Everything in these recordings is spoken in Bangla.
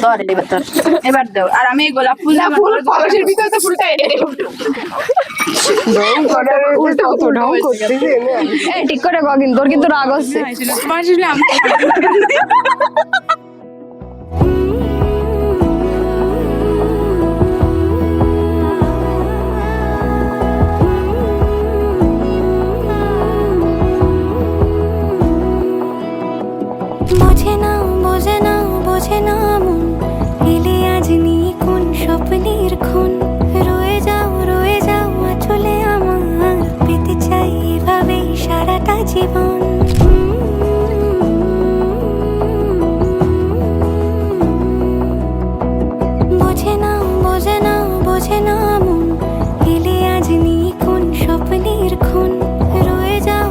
ধর এবার তোর এবার দাও আর আমি এই গোলাপ ফুল ফুল কলসের ভিতরে তো ফুলটা এনে এই ঠিক করে কও, কিন্তু তোর কিন্তু রাগ হচ্ছে। তোমার আসলে আমি বোঝে না বোঝে না বোঝে না মন এলে আজ নিয়ে কোন স্বপ্নের খুন রয়ে যাও চলে আমার পেতে চাই এভাবে সারাটা জীবন বোঝে না বোঝে না বোঝে না মন এলে আজ নিয়ে কোন স্বপ্নের খুন রয়ে যাও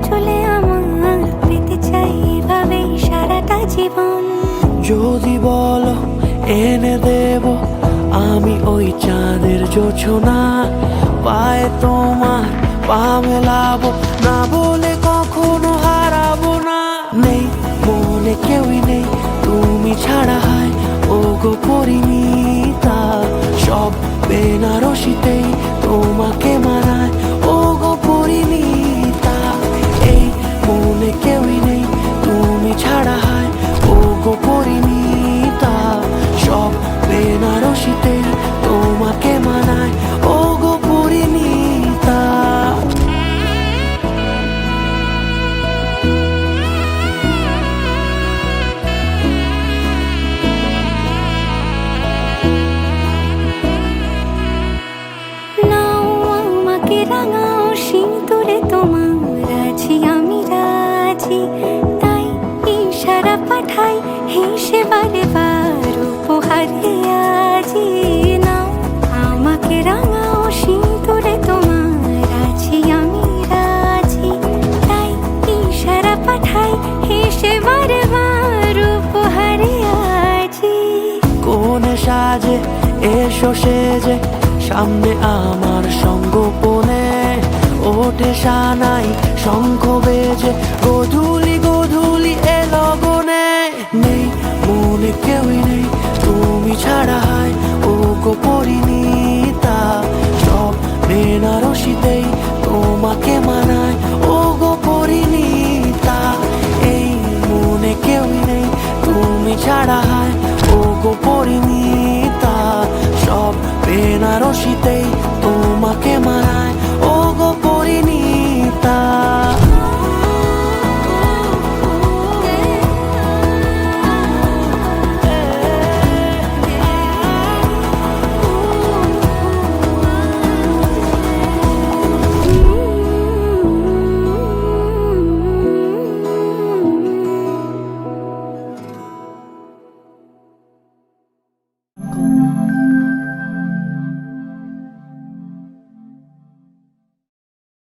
চলে আমার পেতে চাই এভাবে সারাটা জীবন যদি বলো এনে দেব আমি ওই চাঁদের জোছনা পায়ে তোমার পা মেলাবো না বলে কখনো হারাবো না নেই মনে কেউই নেই তুমি ছাড়া হয় ও গো পরিণীতা সব বেনারসিতেই তোমাকে মানায় ও গো পরিণীতা এই মনে কেউই নেই তুমি ছাড়া হয় ও গো পরিণীতা সব বেনারসিতেই তোমাকে মানায় ও গো পরিণীতা নাও আমাকে রাঙাও সিঁদুরে তোমার আছি আমি রাজি তাই ইশারা পাঠাই হেসে বারে বার উপহারে আজি নাও আমাকে রাঙাও সিঁদুরে তোমার আছি আমি রাজি তাই ইশারা পাঠাই হেসে বারে বার উপহারে আজি কোনে সাজে এসো সেজে সামনে আমার সঙ্গোপনে ওঠে সানাই শঙ্খ বেজে গধূলি এ লগনে নেই মনে কেউই নেই তুমি ছাড়া হয় ও গো পরিণীতা সব বেনারসিতেই তোমাকে মানায় ও গো পরিণীতা এই মনে কেউই নেই তুমি ছাড়া হয় ও গো পরিণীতা সব বেনারসিতেই তোমাকে মানায়